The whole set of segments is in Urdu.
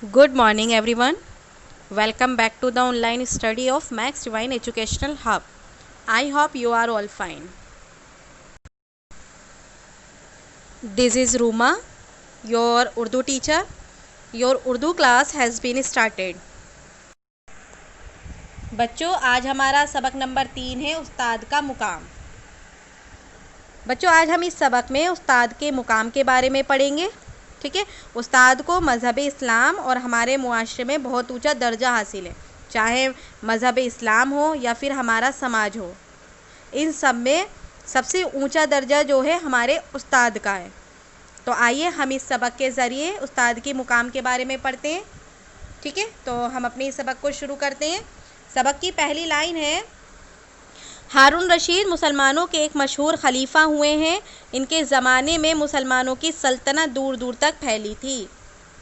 Good morning, everyone. Welcome back to the online study of Max Divine Educational Hub. I hope you are all fine. This is Ruma, your Urdu teacher. Your Urdu class has been started. بچوں آج ہمارا سبق نمبر 3 ہے استاد کا مقام. بچوں آج ہم اس سبق میں استاد کے مقام کے بارے میں پڑھیں گے. ٹھیک ہے. استاد کو مذہب اسلام اور ہمارے معاشرے میں بہت اونچا درجہ حاصل ہے، چاہے مذہب اسلام ہو یا پھر ہمارا سماج ہو. ان سب میں سب سے اونچا درجہ جو ہے ہمارے استاد کا ہے. تو آئیے ہم اس سبق کے ذریعے استاد کے مقام کے بارے میں پڑھتے ہیں. ٹھیک ہے. تو ہم اپنے سبق کو شروع کرتے ہیں. سبق کی پہلی لائن ہے: ہارون رشید مسلمانوں کے ایک مشہور خلیفہ ہوئے ہیں. ان کے زمانے میں مسلمانوں کی سلطنت دور دور تک پھیلی تھی.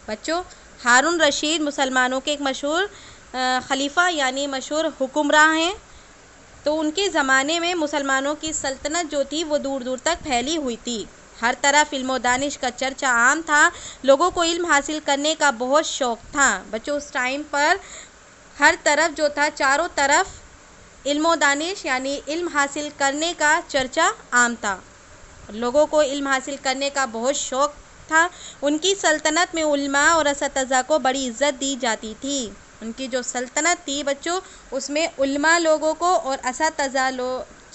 بچوں ہارون رشید مسلمانوں کے ایک مشہور خلیفہ یعنی مشہور حکمراں ہیں. تو ان کے زمانے میں مسلمانوں کی سلطنت جو تھی وہ دور دور تک پھیلی ہوئی تھی. ہر طرف علم و دانش کا چرچا عام تھا. لوگوں کو علم حاصل کرنے کا بہت شوق تھا. بچوں اس ٹائم پر ہر طرف جو تھا، چاروں طرف علم و دانش یعنی علم حاصل کرنے کا چرچا عام تھا. لوگوں کو علم حاصل کرنے کا بہت شوق تھا. ان کی سلطنت میں علماء اور اساتذہ کو بڑی عزت دی جاتی تھی. ان کی جو سلطنت تھی بچوں، اس میں علماء لوگوں کو اور اساتذہ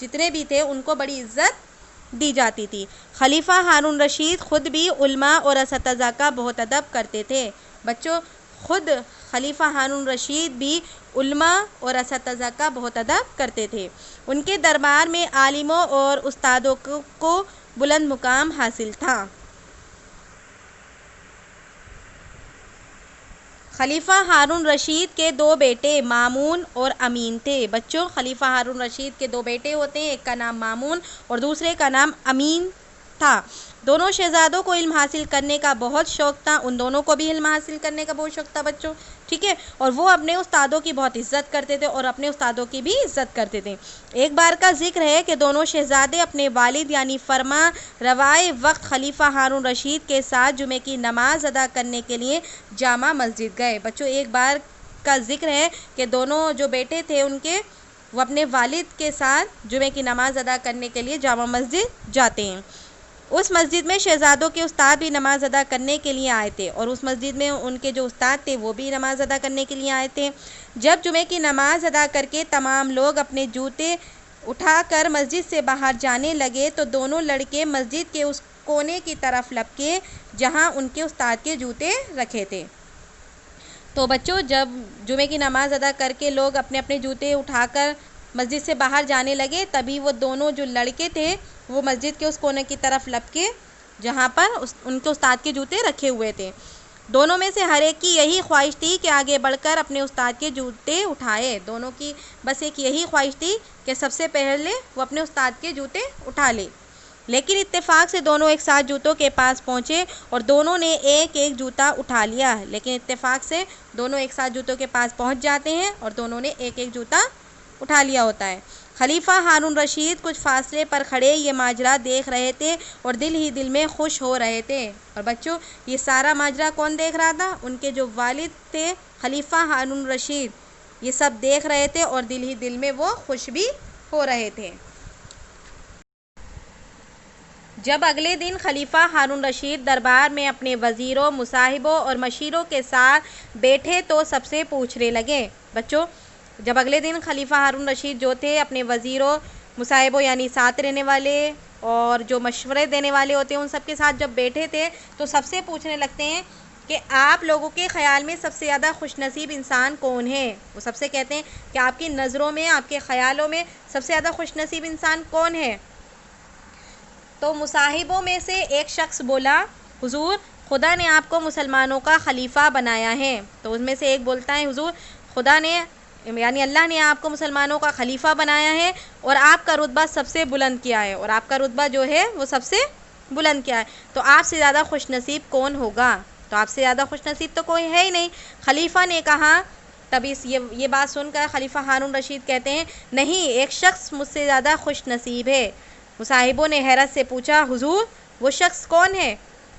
جتنے بھی تھے ان کو بڑی عزت دی جاتی تھی. خلیفہ ہارون رشید خود بھی علماء اور اساتذہ کا بہت ادب کرتے تھے. بچوں خود خلیفہ ہارون رشید بھی علماء اور اساتذہ کا بہت ادب کرتے تھے. ان کے دربار میں عالموں اور استادوں کو بلند مقام حاصل تھا. خلیفہ ہارون رشید کے 2 بیٹے مامون اور امین تھے. بچوں خلیفہ ہارون رشید کے 2 بیٹے ہوتے ہیں، ایک کا نام مامون اور دوسرے کا نام امین تھا. دونوں شہزادوں کو علم حاصل کرنے کا بہت شوق تھا. ان دونوں کو بھی علم حاصل کرنے کا بہت شوق تھا بچوں. ٹھیک ہے. اور وہ اپنے استادوں کی بہت عزت کرتے تھے اور اپنے استادوں کی بھی عزت کرتے تھے. ایک بار کا ذکر ہے کہ دونوں شہزادے اپنے والد یعنی فرما روائے وقت خلیفہ ہارون رشید کے ساتھ جمعے کی نماز ادا کرنے کے لیے جامع مسجد گئے. بچوں ایک بار کا ذکر ہے کہ دونوں جو بیٹے تھے ان کے، وہ اپنے والد کے ساتھ جمعے کی نماز ادا کرنے کے لیے جامع مسجد جاتے ہیں. اس مسجد میں شہزادوں کے استاد بھی نماز ادا کرنے کے لیے آئے تھے اور اس مسجد میں ان کے جو استاد تھے وہ بھی نماز ادا کرنے کے لیے آئے تھے. جب جمعے کی نماز ادا کر کے تمام لوگ اپنے جوتے اٹھا کر مسجد سے باہر جانے لگے تو دونوں لڑکے مسجد کے اس کونے کی طرف لپکے جہاں ان کے استاد کے جوتے رکھے تھے. تو بچوں جب جمعے کی نماز ادا کر کے لوگ اپنے اپنے جوتے اٹھا کر مسجد سے باہر جانے لگے، تبھی وہ دونوں جو لڑکے تھے وہ مسجد کے اس کونے کی طرف لپکے جہاں پر ان کے استاد کے جوتے رکھے ہوئے تھے. دونوں میں سے ہر ایک کی یہی خواہش تھی کہ آگے بڑھ کر اپنے استاد کے جوتے اٹھائے. دونوں کی بس ایک یہی خواہش تھی کہ سب سے پہلے وہ اپنے استاد کے جوتے اٹھا لے. لیکن اتفاق سے دونوں ایک ساتھ جوتوں کے پاس پہنچے اور دونوں نے ایک ایک جوتا اٹھا لیا. لیکن اتفاق سے دونوں ایک ساتھ جوتوں کے پاس پہنچ جاتے ہیں اور دونوں نے ایک ایک جوتا اٹھا لیا ہوتا ہے. خلیفہ ہارون رشید کچھ فاصلے پر کھڑے یہ ماجرا دیکھ رہے تھے اور دل ہی دل میں خوش ہو رہے تھے. اور بچوں یہ سارا ماجرا کون دیکھ رہا تھا؟ ان کے جو والد تھے خلیفہ ہارون رشید، یہ سب دیکھ رہے تھے اور دل ہی دل میں وہ خوش بھی ہو رہے تھے. جب اگلے دن خلیفہ ہارون رشید دربار میں اپنے وزیروں، مصاحبوں اور مشیروں کے ساتھ بیٹھے تو سب سے پوچھنے لگے. بچوں جب اگلے دن خلیفہ ہارون رشید جو تھے اپنے وزیروں، مصاحبوں یعنی ساتھ رہنے والے اور جو مشورے دینے والے ہوتے ہیں ان سب کے ساتھ جب بیٹھے تھے تو سب سے پوچھنے لگتے ہیں کہ آپ لوگوں کے خیال میں سب سے زیادہ خوش نصیب انسان کون ہے؟ وہ سب سے کہتے ہیں کہ آپ کی نظروں میں، آپ کے خیالوں میں سب سے زیادہ خوش نصیب انسان کون ہے؟ تو مصاحبوں میں سے ایک شخص بولا، حضور خدا نے آپ کو مسلمانوں کا خلیفہ بنایا ہے. تو ان میں سے ایک بولتا ہے، حضور خدا نے یعنی اللہ نے آپ کو مسلمانوں کا خلیفہ بنایا ہے اور آپ کا رتبہ سب سے بلند کیا ہے، اور آپ کا رتبہ جو ہے وہ سب سے بلند کیا ہے. تو آپ سے زیادہ خوش نصیب کون ہوگا؟ تو آپ سے زیادہ خوش نصیب تو کوئی ہے ہی نہیں. خلیفہ نے کہا، تبھی یہ بات سن کر خلیفہ ہارون رشید کہتے ہیں، نہیں، ایک شخص مجھ سے زیادہ خوش نصیب ہے. مصاحبوں نے حیرت سے پوچھا، حضور وہ شخص کون ہے؟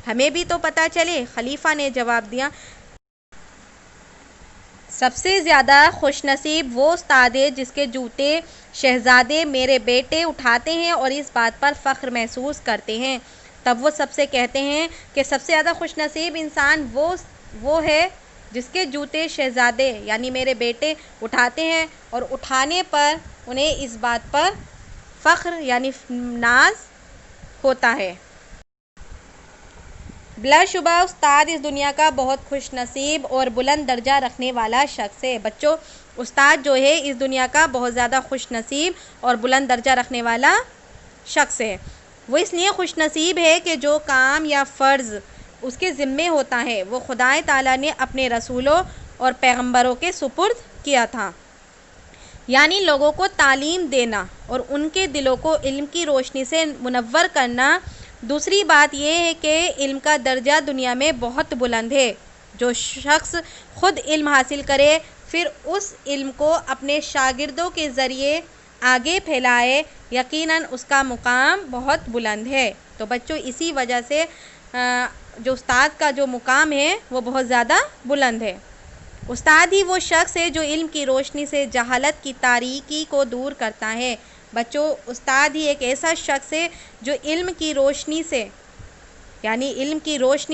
ہمیں بھی تو پتہ چلے. خلیفہ نے جواب دیا، سب سے زیادہ خوش نصیب وہ استاد ہے جس کے جوتے شہزادے میرے بیٹے اٹھاتے ہیں اور اس بات پر فخر محسوس کرتے ہیں۔ تب وہ سب سے کہتے ہیں کہ سب سے زیادہ خوش نصیب انسان وہ ہے جس کے جوتے شہزادے یعنی میرے بیٹے اٹھاتے ہیں اور اٹھانے پر انہیں اس بات پر فخر یعنی ناز ہوتا ہے۔ بلا شبہ استاد اس دنیا کا بہت خوش نصیب اور بلند درجہ رکھنے والا شخص ہے۔ بچوں، استاد جو ہے اس دنیا کا بہت زیادہ خوش نصیب اور بلند درجہ رکھنے والا شخص ہے۔ وہ اس لیے خوش نصیب ہے کہ جو کام یا فرض اس کے ذمے ہوتا ہے وہ خدائے تعالیٰ نے اپنے رسولوں اور پیغمبروں کے سپرد کیا تھا، یعنی لوگوں کو تعلیم دینا اور ان کے دلوں کو علم کی روشنی سے منور کرنا۔ دوسری بات یہ ہے کہ علم کا درجہ دنیا میں بہت بلند ہے۔ جو شخص خود علم حاصل کرے پھر اس علم کو اپنے شاگردوں کے ذریعے آگے پھیلائے، یقیناً اس کا مقام بہت بلند ہے۔ تو بچوں، اسی وجہ سے جو استاد کا جو مقام ہے وہ بہت زیادہ بلند ہے۔ استاد ہی وہ شخص ہے جو علم کی روشنی سے جہالت کی تاریکی کو دور کرتا ہے۔ بچوں، استاد ہی ایک ایسا شخص ہے جو علم کی روشنی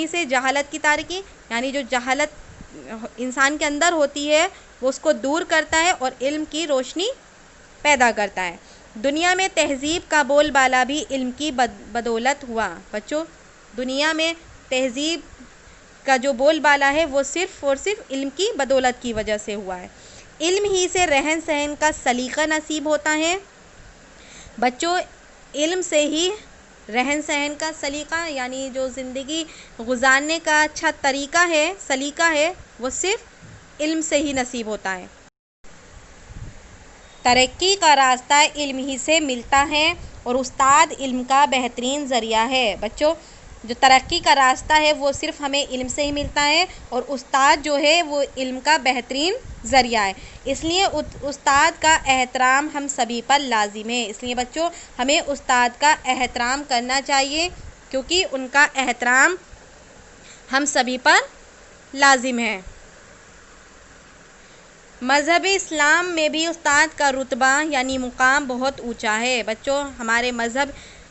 سے جہالت کی تاریکی یعنی جو جہالت انسان کے اندر ہوتی ہے وہ اس کو دور کرتا ہے اور علم کی روشنی پیدا کرتا ہے۔ دنیا میں تہذیب کا بول بالا بھی علم کی بدولت ہوا۔ بچوں، دنیا میں تہذیب کا جو بول بالا ہے وہ صرف اور صرف علم کی بدولت کی وجہ سے ہوا ہے۔ علم ہی سے رہن سہن کا سلیقہ نصیب ہوتا ہے۔ بچوں، علم سے ہی رہن سہن کا سلیقہ یعنی جو زندگی گزارنے کا اچھا طریقہ ہے، سلیقہ ہے، وہ صرف علم سے ہی نصیب ہوتا ہے۔ ترقی کا راستہ علم ہی سے ملتا ہے اور استاد علم کا بہترین ذریعہ ہے۔ بچوں، جو ترقی کا راستہ ہے وہ صرف ہمیں علم سے ہی ملتا ہے اور استاد جو ہے وہ علم کا بہترین ذریعہ ہے۔ اس لیے استاد کا احترام ہم سبھی پر لازم ہے۔ اس لیے بچوں، ہمیں استاد کا احترام کرنا چاہیے کیونکہ ان کا احترام ہم سبھی پر لازم ہے۔ مذہب اسلام میں بھی استاد کا رتبہ یعنی مقام بہت اونچا ہے۔ بچوں، ہمارے مذہب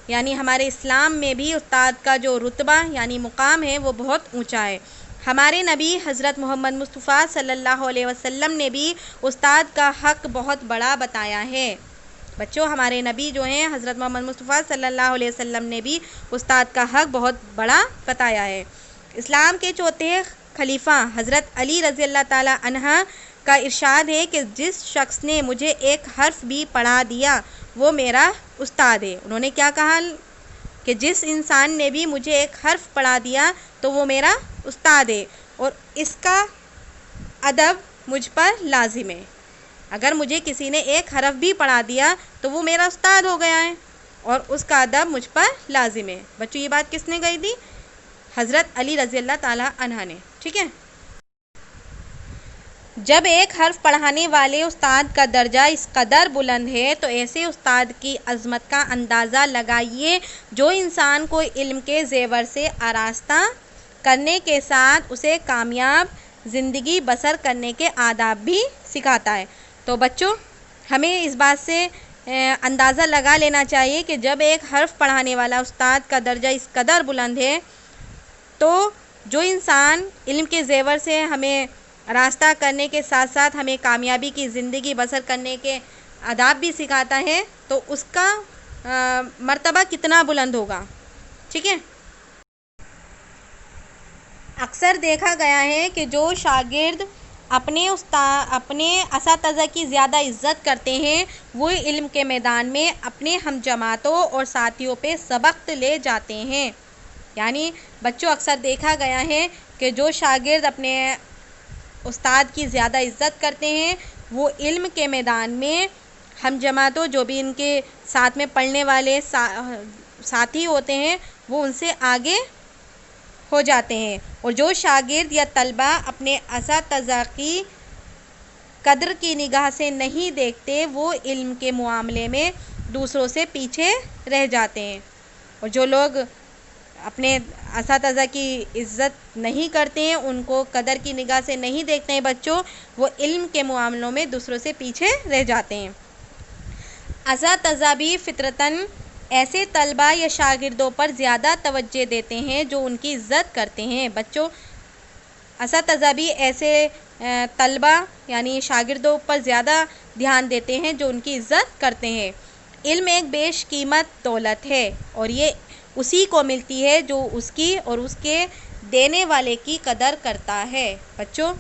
یعنی ہمارے اسلام میں بھی استاد کا جو رتبہ یعنی مقام ہے وہ بہت اونچا ہے۔ ہمارے نبی حضرت محمد مصطفیٰ صلی اللہ علیہ وسلم نے بھی استاد کا حق بہت بڑا بتایا ہے۔ بچوں، ہمارے نبی جو ہیں حضرت محمد مصطفیٰ صلی اللہ علیہ وسلم نے بھی استاد کا حق بہت بڑا بتایا ہے۔ اسلام کے چوتھے خلیفہ حضرت علی رضی اللہ تعالیٰ عنہ کا ارشاد ہے کہ جس شخص نے مجھے ایک حرف بھی پڑھا دیا وہ میرا استاد ہے۔ انہوں نے کیا کہا کہ جس انسان نے بھی مجھے ایک حرف پڑھا دیا تو وہ میرا استاد ہے اور اس کا ادب مجھ پر لازم ہے۔ اگر مجھے کسی نے ایک حرف بھی پڑھا دیا تو وہ میرا استاد ہو گیا ہے اور اس کا ادب مجھ پر لازم ہے۔ بچوں، یہ بات کس نے کہی تھی؟ حضرت علی رضی اللہ تعالیٰ عنہ نے۔ ٹھیک ہے، جب ایک حرف پڑھانے والے استاد کا درجہ اس قدر بلند ہے تو ایسے استاد کی عظمت کا اندازہ لگائیے جو انسان کو علم کے زیور سے آراستہ کرنے کے ساتھ اسے کامیاب زندگی بسر کرنے کے آداب بھی سکھاتا ہے۔ تو بچوں، ہمیں اس بات سے اندازہ لگا لینا چاہیے کہ جب ایک حرف پڑھانے والا استاد کا درجہ اس قدر بلند ہے تو جو انسان علم کے زیور سے ہمیں راستہ کرنے کے ساتھ ساتھ ہمیں کامیابی کی زندگی بسر کرنے کے آداب بھی سکھاتا ہے تو اس کا مرتبہ کتنا بلند ہوگا۔ ٹھیک ہے، اکثر دیکھا گیا ہے کہ جو شاگرد اپنے اساتذہ کی زیادہ عزت کرتے ہیں وہ علم کے میدان میں اپنے ہم جماعتوں اور ساتھیوں پہ سبقت لے جاتے ہیں۔ یعنی بچوں، اکثر دیکھا گیا ہے کہ جو شاگرد اپنے استاد کی زیادہ عزت کرتے ہیں وہ علم کے میدان میں ہم جماعتوں جو بھی ان کے ساتھ میں پڑھنے والے ساتھی ہوتے ہیں وہ ان سے آگے ہو جاتے ہیں، اور جو شاگرد یا طلبہ اپنے اساتذہ کی قدر کی نگاہ سے نہیں دیکھتے وہ علم کے معاملے میں دوسروں سے پیچھے رہ جاتے ہیں، اور جو لوگ اپنے اساتذہ کی عزت نہیں کرتے ہیں، ان کو قدر کی نگاہ سے نہیں دیکھتے ہیں بچوں، وہ علم کے معاملوں میں دوسروں سے پیچھے رہ جاتے ہیں۔ اساتذہ بھی فطرتاً ایسے طلباء یا شاگردوں پر زیادہ توجہ دیتے ہیں جو ان کی عزت کرتے ہیں۔ بچوں، اساتذہ بھی ایسے طلباء یعنی شاگردوں پر زیادہ دھیان دیتے ہیں جو ان کی عزت کرتے ہیں۔ علم ایک بیش قیمت دولت ہے اور یہ اسی کو ملتی ہے جو اس کی اور اس کے دینے والے کی قدر کرتا ہے۔ بچوں،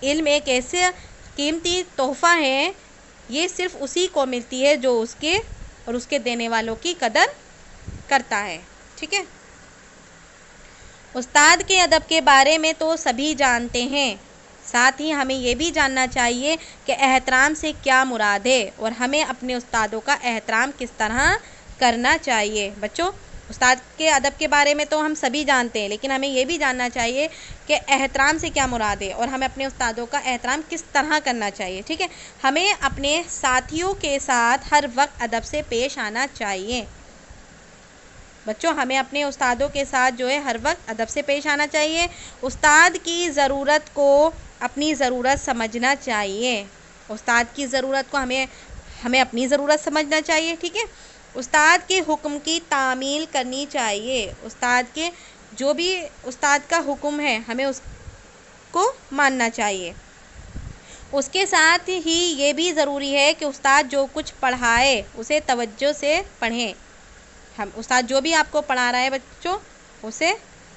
علم ایک ایسا قیمتی تحفہ ہے، یہ صرف اسی کو ملتی ہے جو اس کے اور اس کے دینے والوں کی قدر کرتا ہے۔ ٹھیک ہے۔ استاد کے ادب کے بارے میں تو سبھی جانتے ہیں، ساتھ ہی ہمیں یہ بھی جاننا چاہیے کہ احترام سے کیا مراد ہے اور ہمیں اپنے استادوں کا احترام کس طرح کرنا چاہیے۔ بچوں، استاد کے ادب کے بارے میں تو ہم سبھی جانتے ہیں، لیکن ہمیں یہ بھی جاننا چاہیے کہ احترام سے کیا مراد ہے اور ہمیں اپنے استادوں کا احترام کس طرح کرنا چاہیے۔ ٹھیک ہے۔ ہمیں اپنے ساتھیوں کے ساتھ ہر وقت ادب سے پیش آنا چاہیے۔ بچوں، ہمیں اپنے استادوں کے ساتھ جو ہے ہر وقت ادب سے پیش آنا چاہیے۔ استاد کی ضرورت کو اپنی ضرورت سمجھنا چاہیے۔ استاد کی ضرورت کو ہمیں اپنی ضرورت سمجھنا چاہیے۔ ٹھیک ہے۔ استاد کے حکم کی تعمیل کرنی چاہیے۔ استاد کے جو بھی استاد کا حکم ہے ہمیں اس کو ماننا چاہیے۔ اس کے ساتھ ہی یہ بھی ضروری ہے کہ استاد جو کچھ پڑھائے اسے توجہ سے پڑھیں۔ استاد جو بھی آپ کو پڑھا رہا ہے بچوں، اسے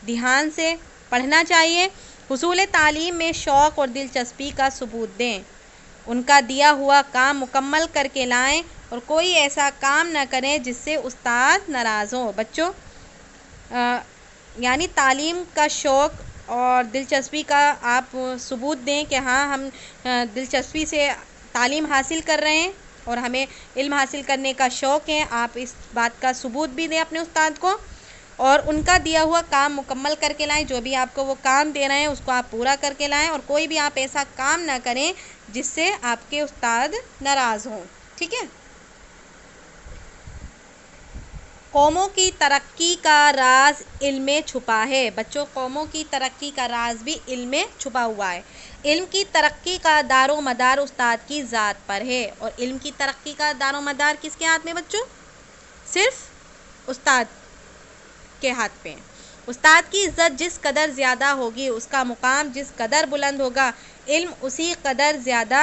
دھیان سے پڑھنا چاہیے۔ حصول تعلیم میں شوق اور دلچسپی کا ثبوت دیں۔ ان کا دیا ہوا کام مکمل کر کے لائیں اور کوئی ایسا کام نہ کریں جس سے استاد ناراض ہوں۔ بچوں، یعنی تعلیم کا شوق اور دلچسپی کا آپ ثبوت دیں کہ ہاں ہم دلچسپی سے تعلیم حاصل کر رہے ہیں اور ہمیں علم حاصل کرنے کا شوق ہے۔ آپ اس بات کا ثبوت بھی دیں اپنے استاد کو اور ان کا دیا ہوا کام مکمل کر کے لائیں۔ جو بھی آپ کو وہ کام دے رہے ہیں اس کو آپ پورا کر کے لائیں اور کوئی بھی آپ ایسا کام نہ کریں جس سے آپ کے استاد ناراض ہوں۔ ٹھیک ہے۔ قوموں کی ترقی کا راز علم میں چھپا ہے۔ بچوں، قوموں کی ترقی کا راز بھی علم میں چھپا ہوا ہے۔ علم کی ترقی کا دار و مدار استاد کی ذات پر ہے اور علم کی ترقی کا دار و مدار کس کے ہاتھ میں بچوں؟ صرف استاد کے ہاتھ پہ۔ استاد کی عزت جس قدر زیادہ ہوگی، اس کا مقام جس قدر بلند ہوگا، علم اسی قدر زیادہ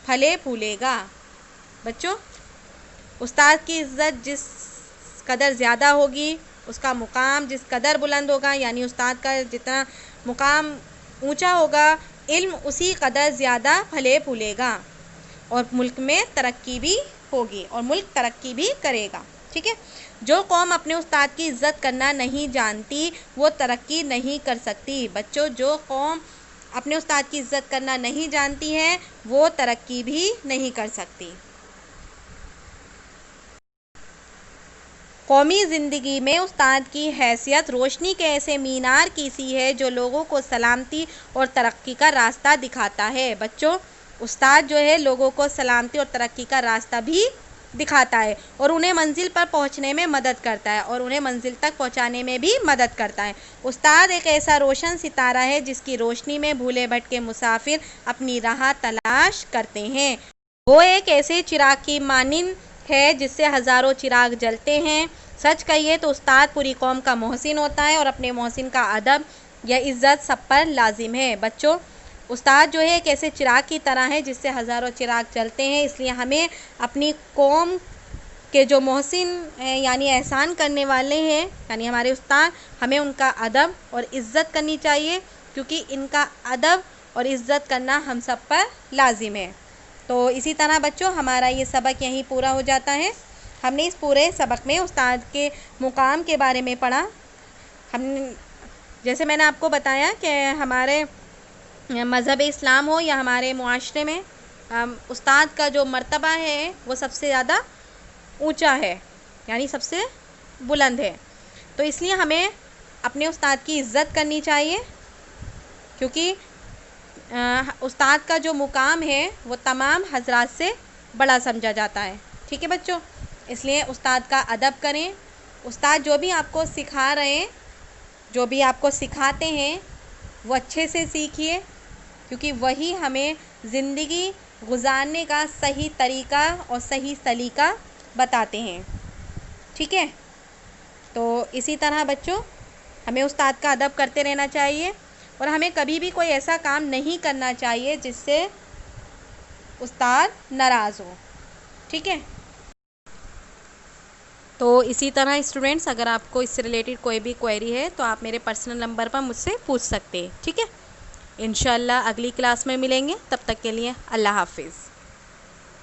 پھلے پھولے گا۔ بچوں، استاد کی عزت جس قدر زیادہ ہوگی، اس کا مقام جس قدر بلند ہوگا، یعنی استاد کا جتنا مقام اونچا ہوگا، علم اسی قدر زیادہ پھلے پھولے گا اور ملک میں ترقی بھی ہوگی اور ملک ترقی بھی کرے گا۔ ٹھیک ہے۔ جو قوم اپنے استاد کی عزت کرنا نہیں جانتی وہ ترقی نہیں کر سکتی۔ بچوں، جو قوم اپنے استاد کی عزت کرنا نہیں جانتی ہے وہ ترقی بھی نہیں کر سکتی۔ قومی زندگی میں استاد کی حیثیت روشنی کے ایسے مینار کی سی ہے جو لوگوں کو سلامتی اور ترقی کا راستہ دکھاتا ہے۔ بچوں، استاد جو ہے لوگوں کو سلامتی اور ترقی کا راستہ بھی دکھاتا ہے اور انہیں منزل پر پہنچنے میں مدد کرتا ہے اور انہیں منزل تک پہنچانے میں بھی مدد کرتا ہے۔ استاد ایک ایسا روشن ستارہ ہے جس کی روشنی میں بھولے بھٹکے مسافر اپنی راہ تلاش کرتے ہیں۔ وہ ایک ایسے چراغ کی مانند ہے جس سے ہزاروں چراغ جلتے ہیں۔ سچ کہیے تو استاد پوری قوم کا محسن ہوتا ہے اور اپنے محسن کا ادب یا عزت سب پر لازم ہے۔ بچوں، استاد جو ہے ایک ایسے چراغ کی طرح ہے جس سے ہزاروں چراغ جلتے ہیں، اس لیے ہمیں اپنی قوم کے جو محسن ہیں یعنی احسان کرنے والے ہیں یعنی ہمارے استاد، ہمیں ان کا ادب اور عزت کرنی چاہیے کیونکہ ان کا ادب اور عزت کرنا ہم سب پر لازم ہے۔ تو اسی طرح بچوں ہمارا یہ سبق یہیں پورا ہو جاتا ہے۔ ہم نے اس پورے سبق میں استاد کے مقام کے بارے میں پڑھا۔ جیسے میں نے آپ کو بتایا کہ ہمارے مذہب اسلام ہو یا ہمارے معاشرے میں استاد کا جو مرتبہ ہے وہ سب سے زیادہ اونچا ہے یعنی سب سے بلند ہے، تو اس لیے ہمیں اپنے استاد کی عزت کرنی چاہیے کیونکہ استاد کا جو مقام ہے وہ تمام حضرات سے بڑا سمجھا جاتا ہے۔ ٹھیک ہے بچوں، اس لیے استاد کا ادب کریں، استاد جو بھی آپ کو سکھا رہے ہیں، جو بھی آپ کو سکھاتے ہیں وہ اچھے سے سیکھیے، کیونکہ وہی ہمیں زندگی گزارنے کا صحیح طریقہ اور صحیح سلیقہ بتاتے ہیں، ٹھیک ہے؟ تو اسی طرح بچوں ہمیں استاد کا ادب کرتے رہنا چاہیے، اور ہمیں کبھی بھی کوئی ایسا کام نہیں کرنا چاہیے جس سے استاد ناراض ہو، ٹھیک ہے؟ تو اسی طرح اسٹوڈینٹس، اگر آپ کو اس سے ریلیٹڈ کوئی بھی کوئری ہے تو آپ میرے پرسنل نمبر پر مجھ سے پوچھ سکتے ہیں، ٹھیک ہے؟ انشاءاللہ اگلی کلاس میں ملیں گے، تب تک کے لیے اللہ حافظ۔